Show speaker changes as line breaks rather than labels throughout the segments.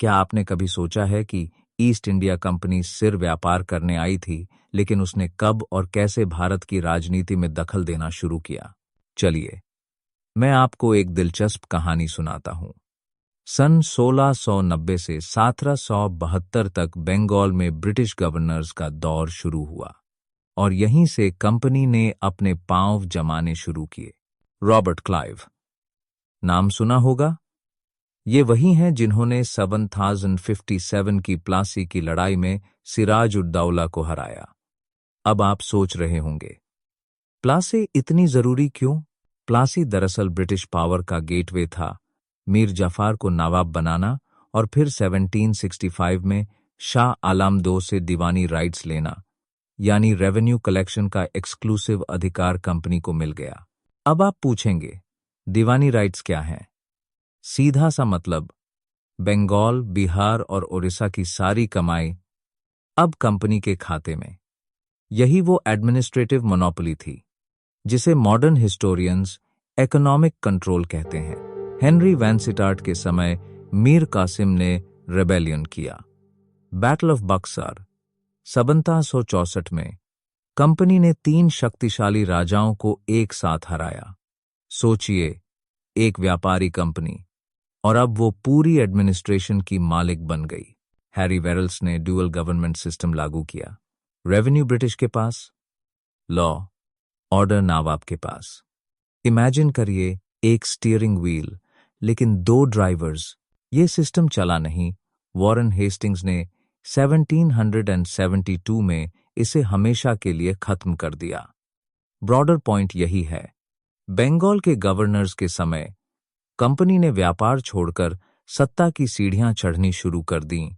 क्या आपने कभी सोचा है कि ईस्ट इंडिया कंपनी सिर्फ व्यापार करने आई थी, लेकिन उसने कब और कैसे भारत की राजनीति में दखल देना शुरू किया? चलिए, मैं आपको एक दिलचस्प कहानी सुनाता हूं। सन 1690 से 1772 तक बंगाल में ब्रिटिश गवर्नर्स का दौर शुरू हुआ और यहीं से कंपनी ने अपने पांव जमाने शुरू किए। रॉबर्ट क्लाइव, नाम सुना होगा? ये वही हैं जिन्होंने 7057 की प्लासी की लड़ाई में सिराज उद दौला को हराया। अब आप सोच रहे होंगे, प्लासी इतनी जरूरी क्यों? प्लासी दरअसल ब्रिटिश पावर का गेटवे था। मीर जाफर को नवाब बनाना और फिर 1765 में शाह आलम II से दीवानी राइट्स लेना, यानी रेवेन्यू कलेक्शन का एक्सक्लूसिव अधिकार कंपनी को मिल गया। अब आप पूछेंगे, दीवानी राइट्स क्या हैं? सीधा सा मतलब, बंगाल, बिहार और उड़ीसा की सारी कमाई अब कंपनी के खाते में। यही वो एडमिनिस्ट्रेटिव मोनोपोली थी जिसे मॉडर्न हिस्टोरियंस इकोनॉमिक कंट्रोल कहते हैं। हेनरी वैनसिटार्ट के समय मीर कासिम ने रेबेलियन किया। बैटल ऑफ बक्सर 1764 में कंपनी ने 3 शक्तिशाली राजाओं को एक साथ हराया। सोचिए, एक व्यापारी कंपनी, और अब वो पूरी एडमिनिस्ट्रेशन की मालिक बन गई। हैरी वेरल्स ने ड्यूअल गवर्नमेंट सिस्टम लागू किया। रेवेन्यू ब्रिटिश के पास, लॉ ऑर्डर नवाब के पास। इमेजिन करिए, एक स्टीयरिंग व्हील लेकिन 2 ड्राइवर्स। ये सिस्टम चला नहीं। वॉरेन हेस्टिंग्स ने 1772 में इसे हमेशा के लिए खत्म कर दिया। ब्रॉडर पॉइंट यही है, बंगाल के गवर्नर्स के समय कंपनी ने व्यापार छोड़कर सत्ता की सीढ़ियां चढ़नी शुरू कर दी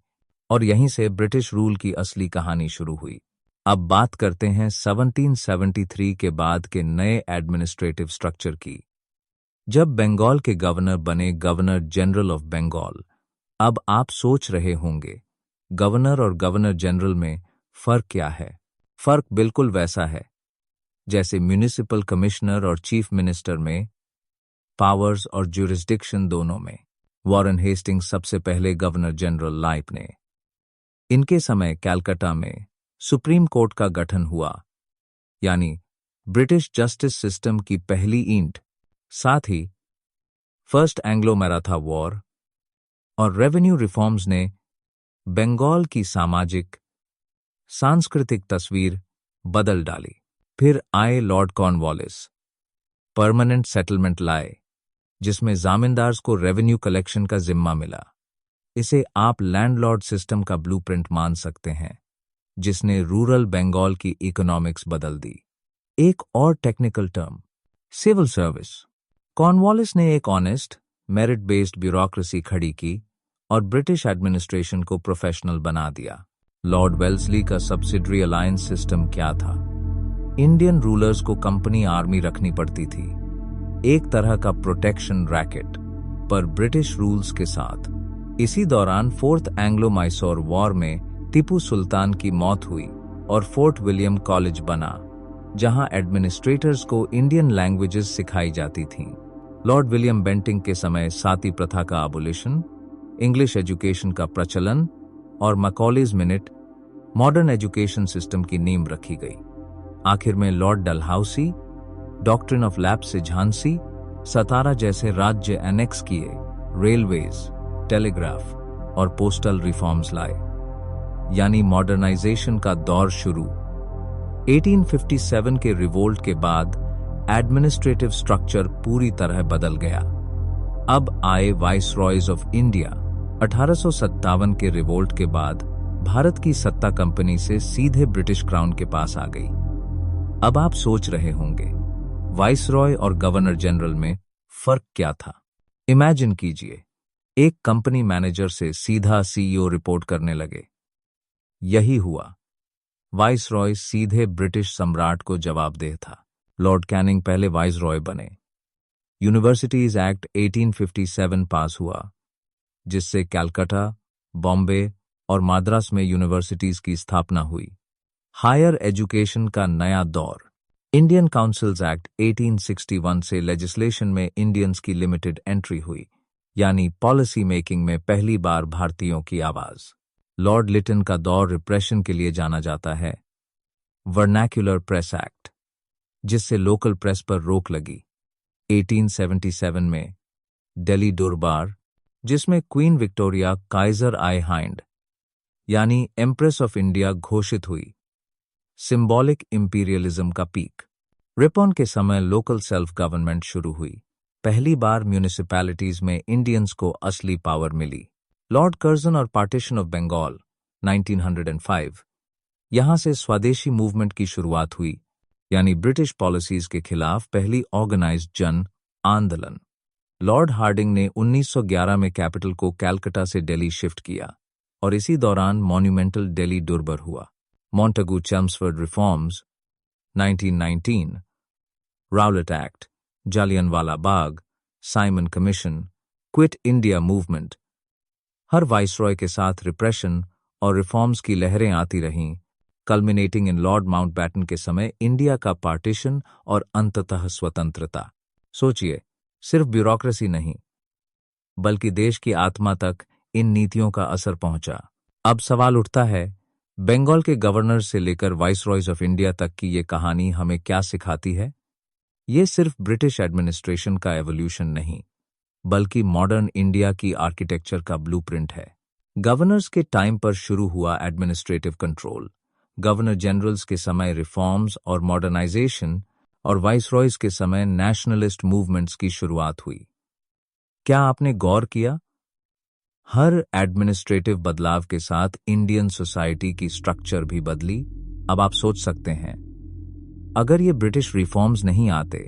और यहीं से ब्रिटिश रूल की असली कहानी शुरू हुई। अब बात करते हैं 1773 के बाद के नए एडमिनिस्ट्रेटिव स्ट्रक्चर की। जब बंगाल के गवर्नर बने गवर्नर जनरल ऑफ बंगाल। अब आप सोच रहे होंगे, गवर्नर और गवर्नर जनरल में फर्क क्या है? फर्क बिल्कुल वैसा है जैसे म्युनिसिपल कमिश्नर और चीफ मिनिस्टर में, पावर्स और ज्यूरिसडिक्शन दोनों में। वॉरेन हेस्टिंग्स सबसे पहले गवर्नर जनरल लाइफ ने। इनके समय कलकत्ता में सुप्रीम कोर्ट का गठन हुआ, यानी ब्रिटिश जस्टिस सिस्टम की पहली ईंट। साथ ही फर्स्ट एंग्लो मराठा वॉर और रेवेन्यू रिफॉर्म्स ने बंगाल की सामाजिक सांस्कृतिक तस्वीर बदल डाली। फिर आए लॉर्ड कॉर्नवालिस, परमानेंट सेटलमेंट लाए, जिसमें जामींदार्स को रेवेन्यू कलेक्शन का जिम्मा मिला। इसे आप लैंडलॉर्ड सिस्टम का ब्लूप्रिंट मान सकते हैं, जिसने रूरल बंगाल की इकोनॉमिक्स बदल दी। एक और technical term, civil service. Cornwallis ने एक ऑनेस्ट, मेरिट बेस्ड ब्यूरोक्रेसी खड़ी की और ब्रिटिश एडमिनिस्ट्रेशन को प्रोफेशनल बना दिया। लॉर्ड वेल्सली का सब्सिडरी अलायंस सिस्टम क्या था? इंडियन रूलर्स को कंपनी आर्मी रखनी पड़ती थी, एक तरह का प्रोटेक्शन रैकेट, पर ब्रिटिश रूल्स के साथ। इसी दौरान फोर्थ एंग्लो मैसूर वॉर में टीपू सुल्तान की मौत हुई और फोर्ट विलियम कॉलेज बना, जहां एडमिनिस्ट्रेटर्स को इंडियन लैंग्वेजेस सिखाई जाती थीं। लॉर्ड विलियम बेंटिंग के समय साती प्रथा का अबोलिशन, इंग्लिश एजुकेशन का प्रचलन और मैकॉलेज मिनट मॉडर्न एजुकेशन सिस्टम की नींव रखी गई। आखिर में Lord Dalhousie doctrine of lapse से झांसी, सतारा जैसे राज्य एनेक्स किए, रेलवेज, टेलीग्राफ और पोस्टल रिफॉर्म्स लाए, यानी मॉडर्नाइजेशन का दौर शुरू। 1857 के रिवोल्ट के बाद एडमिनिस्ट्रेटिव स्ट्रक्चर पूरी तरह बदल गया। अब आए वाइसरॉयज ऑफ इंडिया। 1857 के रिवोल्ट के बाद भारत की सत्ता कंपनी से सीधे ब्रिटिश क्राउन के पास आ गई। अब आप सोच रहे होंगे, वाइसरॉय और गवर्नर जनरल में फर्क क्या था? इमेजिन कीजिए, एक कंपनी मैनेजर से सीधा सीईओ रिपोर्ट करने लगे। यही हुआ। वाइसरॉय सीधे ब्रिटिश सम्राट को जवाबदेह था। लॉर्ड कैनिंग पहले वाइसरॉय बने। यूनिवर्सिटीज एक्ट 1857 पास हुआ, जिससे कलकत्ता, बॉम्बे और मद्रास में यूनिवर्सिटीज की स्थापना हुई। हायर एजुकेशन का नया दौर। इंडियन काउंसिल्स एक्ट 1861 से लेजिस्लेशन में इंडियंस की लिमिटेड एंट्री हुई। यानी पॉलिसी मेकिंग में पहली बार भारतीयों की आवाज। लॉर्ड लिटन का दौर रिप्रेशन के लिए जाना जाता है। वर्नैक्युलर प्रेस एक्ट, जिससे लोकल प्रेस पर रोक लगी। 1877 में दिल्ली दुरबार, जिसमें क्वीन विक्टोरिया काइजर आई हाइंड यानी एम्प्रेस ऑफ इंडिया घोषित हुई। सिंबॉलिक इंपीरियलिज्म का पीक। रिपॉन के समय लोकल सेल्फ गवर्नमेंट शुरू हुई। पहली बार म्यूनिसिपैलिटीज में इंडियंस को असली पावर मिली। लॉर्ड कर्जन और पार्टीशन ऑफ बंगाल 1905। यहां से स्वदेशी मूवमेंट की शुरुआत हुई, यानी ब्रिटिश पॉलिसीज के खिलाफ पहली ऑर्गेनाइज्ड जन आंदोलन। लॉर्ड हार्डिंग ने 1911 में कैपिटल को कैलकाटा से दिल्ली शिफ्ट किया और इसी दौरान मॉन्यूमेंटल दिल्ली दुर्बर हुआ। Montagu Chelmsford reforms 1919, Rowlatt act, Jallianwala Bagh, Simon commission, quit India movement. हर वाइसरॉय के साथ रिप्रेशन और रिफॉर्म्स की लहरें आती रहीं, कल्मिनेटिंग इन लॉर्ड माउंटबैटन के समय इंडिया का पार्टीशन और अंततः स्वतंत्रता। सोचिए, सिर्फ ब्यूरोक्रेसी नहीं, बल्कि देश की आत्मा तक इन नीतियों का असर पहुंचा। अब सवाल उठता है, बंगाल के गवर्नर से लेकर वाइसरॉयज ऑफ इंडिया तक की ये कहानी हमें क्या सिखाती है? ये सिर्फ ब्रिटिश एडमिनिस्ट्रेशन का एवोल्यूशन नहीं, बल्कि मॉडर्न इंडिया की आर्किटेक्चर का ब्लूप्रिंट है। गवर्नर्स के टाइम पर शुरू हुआ एडमिनिस्ट्रेटिव कंट्रोल, गवर्नर जनरल्स के समय रिफॉर्म्स और मॉडर्नाइजेशन, और वाइसरॉयज के समय नेशनलिस्ट मूवमेंट्स की शुरुआत हुई। क्या आपने गौर किया? हर एडमिनिस्ट्रेटिव बदलाव के साथ इंडियन सोसाइटी की स्ट्रक्चर भी बदली। अब आप सोच सकते हैं, अगर ये ब्रिटिश रिफॉर्म्स नहीं आते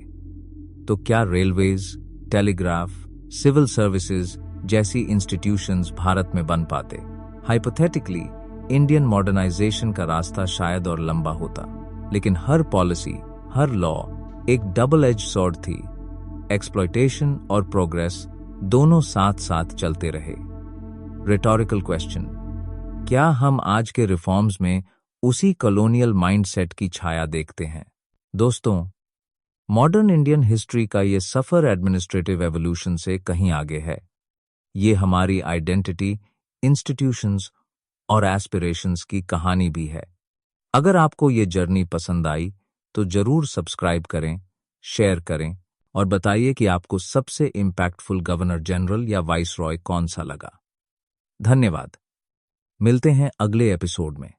तो क्या रेलवेज, टेलीग्राफ, सिविल सर्विसेज जैसी इंस्टीट्यूशंस भारत में बन पाते? हाइपोथेटिकली इंडियन मॉडर्नाइजेशन का रास्ता शायद और लंबा होता, लेकिन हर पॉलिसी, हर लॉ एक डबल एज सॉर्ड थी। एक्सप्लॉयटेशन और प्रोग्रेस दोनों साथ साथ चलते रहे। रिटोरिकल क्वेश्चन, क्या हम आज के रिफॉर्म्स में उसी कॉलोनियल माइंडसेट की छाया देखते हैं? दोस्तों, मॉडर्न इंडियन हिस्ट्री का ये सफर एडमिनिस्ट्रेटिव एवोल्यूशन से कहीं आगे है। ये हमारी आइडेंटिटी, इंस्टीट्यूशंस और एस्पिरेशंस की कहानी भी है। अगर आपको ये जर्नी पसंद आई तो जरूर सब्सक्राइब करें, शेयर करें और बताइए कि आपको सबसे इम्पैक्टफुल गवर्नर जनरल या वाइसरॉय कौन सा लगा। धन्यवाद। मिलते हैं अगले एपिसोड में।